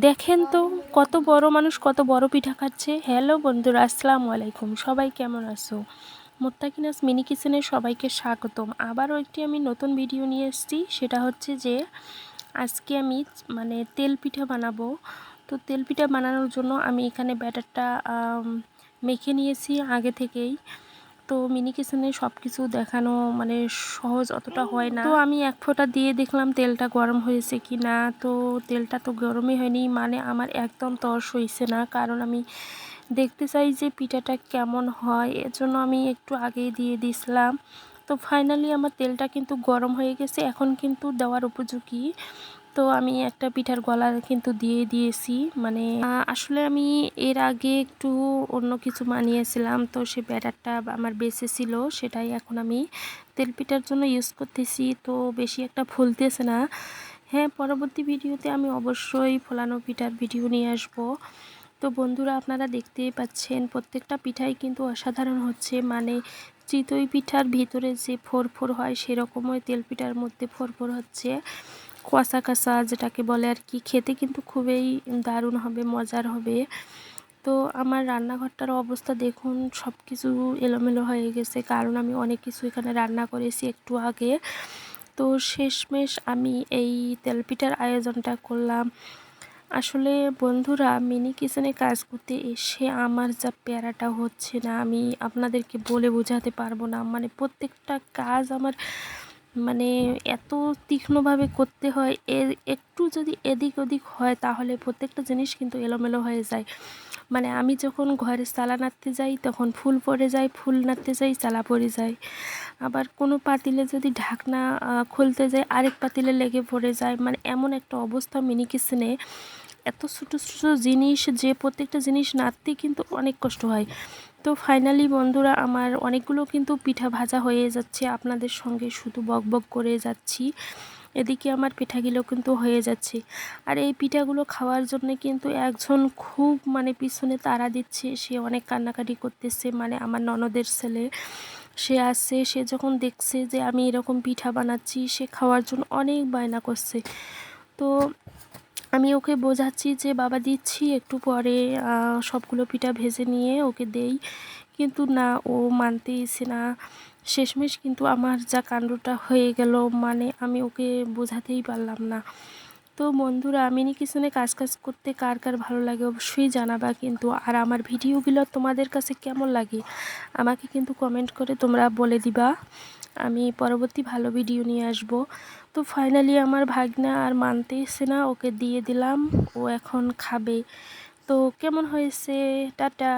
দেখেন তো কত বড় মানুষ কত বড় পিঠা খাচ্ছে। হ্যালো বন্ধুরা, আসসালামু আলাইকুম। সবাই কেমন আছো? মুত্তাকিনাস মিনি কিচেনে সবাইকে স্বাগতম। আবারও একটি আমি নতুন ভিডিও নিয়ে এসেছি। সেটা হচ্ছে যে আজকে আমি তেল পিঠা বানাবো। তো তেল পিঠা বানানোর জন্য আমি এখানে ব্যাটারটা মেখে নিয়েছি আগে থেকেই। তো মিনি কিচেনে সব কিছু দেখানো সহজ অতটা হয় না। তো আমি এক ফোঁটা দিয়ে দেখলাম তেলটা গরম হয়েছে কি না। তো তেলটা তো গরমই হয়নি, আমার একদম তর্স হয়েছে না, কারণ আমি দেখতে চাই যে পিঠাটা কেমন হয়, এজন্য আমি একটু আগেই দিয়ে দিছিলাম। তো ফাইনালি আমার তেলটা কিন্তু গরম হয়ে গেছে, এখন কিন্তু দেওয়ার উপযোগী। তো আমি একটা পিঠার গলা কিন্তু দিয়ে দিয়েছি। আসলে আমি এর আগে একটু অন্য কিছু বানিয়েছিলাম, তো সে ব্যাটারটা আমার বেঁচে ছিল, সেটাই এখন আমি তেল পিঠার জন্য ইউজ করতেছি। তো বেশি একটা ফুলতেছে না। হ্যাঁ, পরবর্তী ভিডিওতে আমি অবশ্যই ফোলানো পিঠার ভিডিও নিয়ে আসব। তো বন্ধুরা, আপনারা দেখতেই পাচ্ছেন প্রত্যেকটা পিঠাই কিন্তু অসাধারণ হচ্ছে। চিতই পিঠার ভিতরে যে ফোর হয়, সেরকমই তেল পিঠার মধ্যে ফোর হচ্ছে, কষা কষা যেটাকে বলে আর কি। খেতে কিন্তু খুবই দারুণ হবে, মজার হবে। তো আমার রান্নাঘরটার অবস্থা দেখুন, সব কিছু এলোমেলো হয়ে গেছে, কারণ আমি অনেক কিছু এখানে রান্না করেছি একটু আগে। তো শেষমেশ আমি এই তেলপিঠার আয়োজনটা করলাম। আসলে বন্ধুরা, মিনি কিচেনে কাজ করতে এসে আমার যা প্যারাটা হচ্ছে না, আমি আপনাদেরকে বলে বোঝাতে পারবো না। প্রত্যেকটা কাজ আমার এত তীক্ষ্ণভাবে করতে হয়। একটু যদি এদিক ওদিক হয়, তাহলে প্রত্যেকটা জিনিস কিন্তু এলোমেলো হয়ে যায়। আমি যখন ঘরে চালা নাড়তে যাই, তখন ফুল পড়ে যায়, ফুল নাড়তে যাই চালা পড়ে যায়। আবার কোনো পাতিলে যদি ঢাকনা খুলতে যায়, আরেক পাতিলে লেগে পড়ে যায়। এমন একটা অবস্থা মিনি কিচেনে। এত ছোটো ছোটো জিনিস, যে প্রত্যেকটা জিনিস নাড়তে কিন্তু অনেক কষ্ট হয়। তো ফাইনালি বন্ধুরা, আমার অনেকগুলো কিন্তু পিঠা ভাজা হয়ে যাচ্ছে, আপনাদের সঙ্গে শুধু বকবক করে যাচ্ছি। এদিকে আমার পিঠাগুলো কিন্তু হয়ে যাচ্ছে। আর এই পিঠাগুলো খাওয়ার জন্য কিন্তু একজন খুব পিছনে তাড়া দিচ্ছে, সে অনেক কান্নাকাটি করতেছে। আমার ননদের ছেলে, সে আসছে, সে যখন দেখছে যে আমি এরকম পিঠা বানাচ্ছি, সে খাওয়ার জন্য অনেক বায়না করছে। তো আমি ওকে বোঝাচ্ছি যে বাবা দিচ্ছি, একটু পরে সবগুলো পিঠা ভেজে নিয়ে ওকে দেই, কিন্তু না, ও মানতেইছে না। শেষমেশ কিন্তু আমার যা কাণ্ডটা হয়ে গেল, আমি ওকে বোঝাতেই পারলাম না। তো বন্ধুরা, মিনি কিচেনে কাজ করতে কার কার ভালো লাগে অবশ্যই জানাবা কিন্তু। আর আমার ভিডিওগুলো তোমাদের কাছে কেমন লাগে আমাকে কিন্তু কমেন্ট করে তোমরা বলে দিবা। আমি পরবর্তী ভালো ভিডিও নিয়ে আসব। তো ফাইনালি আমার ভাগনা আর মানতেইছে না, ওকে দিয়ে দিলাম, ও এখন খাবে। তো কেমন হয়েছে? টাটা।